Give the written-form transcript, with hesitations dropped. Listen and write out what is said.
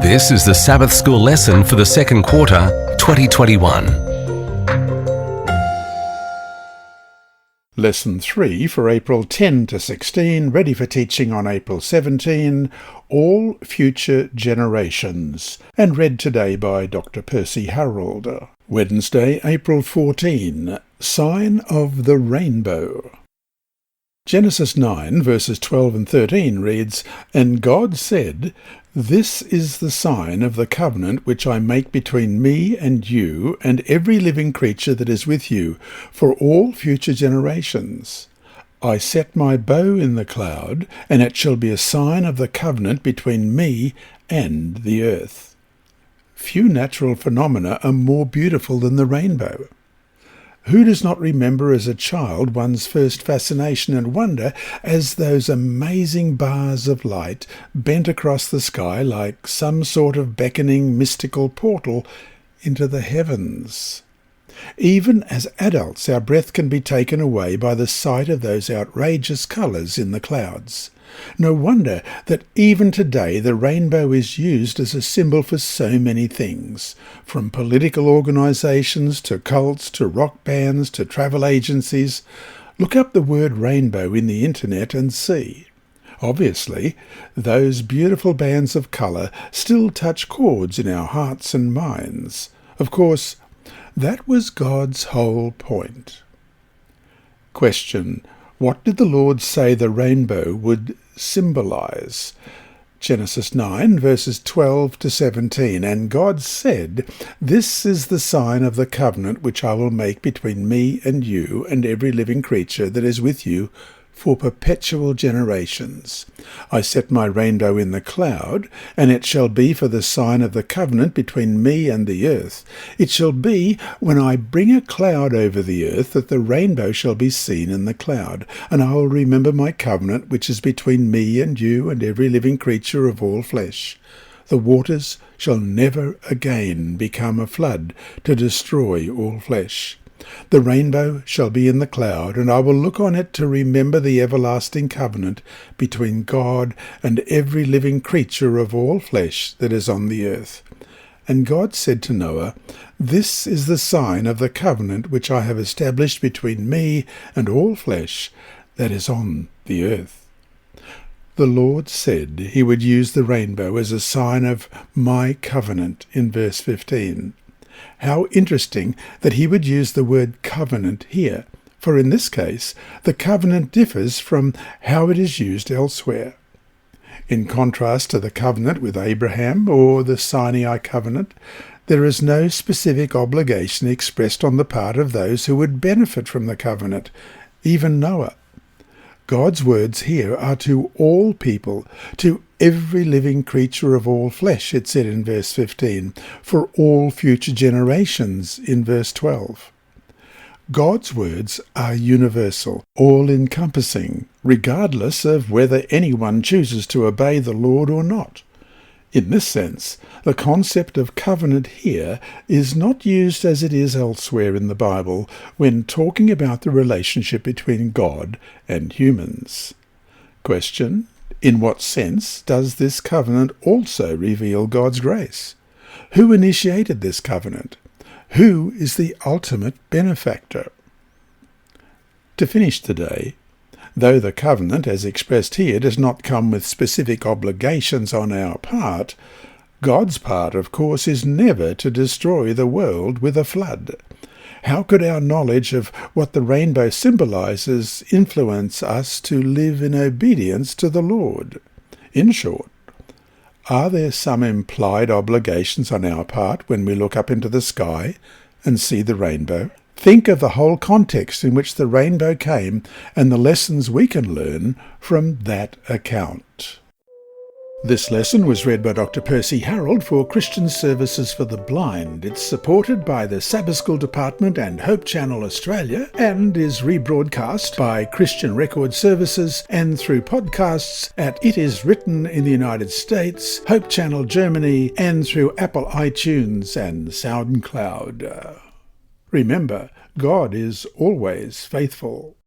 This is the Sabbath School lesson for the second quarter, 2021. Lesson 3 for April 10 to 16, ready for teaching on April 17, All Future Generations, and read today by Dr. Percy Harrold. Wednesday, April 14, Sign of the Rainbow. Genesis 9, verses 12 and 13 reads, And God said, This is the sign of the covenant which I make between me and you and every living creature that is with you, for all future generations. I set my bow in the cloud, and it shall be a sign of the covenant between me and the earth. Few natural phenomena are more beautiful than the rainbow. Who does not remember as a child one's first fascination and wonder as those amazing bars of light bent across the sky like some sort of beckoning mystical portal into the heavens? Even as adults, our breath can be taken away by the sight of those outrageous colours in the clouds. No wonder that even today the rainbow is used as a symbol for so many things, from political organisations to cults to rock bands to travel agencies. Look up the word rainbow in the internet and see. Obviously, those beautiful bands of colour still touch chords in our hearts and minds. Of course, that was God's whole point. Question: what did the Lord say the rainbow would symbolize? Genesis 9, verses 12 to 17. And God said, This is the sign of the covenant which I will make between me and you and every living creature that is with you for perpetual generations. I set my rainbow in the cloud, and it shall be for the sign of the covenant between me and the earth. It shall be when I bring a cloud over the earth that the rainbow shall be seen in the cloud, and I will remember my covenant which is between me and you and every living creature of all flesh. The waters shall never again become a flood to destroy all flesh. The rainbow shall be in the cloud, and I will look on it to remember the everlasting covenant between God and every living creature of all flesh that is on the earth. And God said to Noah, This is the sign of the covenant which I have established between me and all flesh that is on the earth. The Lord said he would use the rainbow as a sign of my covenant in verse 15. How interesting that he would use the word covenant here, for in this case the covenant differs from how it is used elsewhere. In contrast to the covenant with Abraham or the Sinai covenant, there is no specific obligation expressed on the part of those who would benefit from the covenant, even Noah. God's words here are to all people, to every living creature of all flesh, it said in verse 15, for all future generations in verse 12. God's words are universal, all-encompassing, regardless of whether anyone chooses to obey the Lord or not. In this sense, the concept of covenant here is not used as it is elsewhere in the Bible when talking about the relationship between God and humans. Question: in what sense does this covenant also reveal God's grace? Who initiated this covenant? Who is the ultimate benefactor? To finish today, though the covenant, as expressed here, does not come with specific obligations on our part, God's part, of course, is never to destroy the world with a flood. How could our knowledge of what the rainbow symbolizes influence us to live in obedience to the Lord? In short, are there some implied obligations on our part when we look up into the sky and see the rainbow? Think of the whole context in which the rainbow came and the lessons we can learn from that account. This lesson was read by Dr. Percy Harrold for Christian Services for the Blind. It's supported by the Sabbath School Department and Hope Channel Australia and is rebroadcast by Christian Record Services and through podcasts at It Is Written in the United States, Hope Channel Germany, and through Apple iTunes and SoundCloud. Remember, God is always faithful.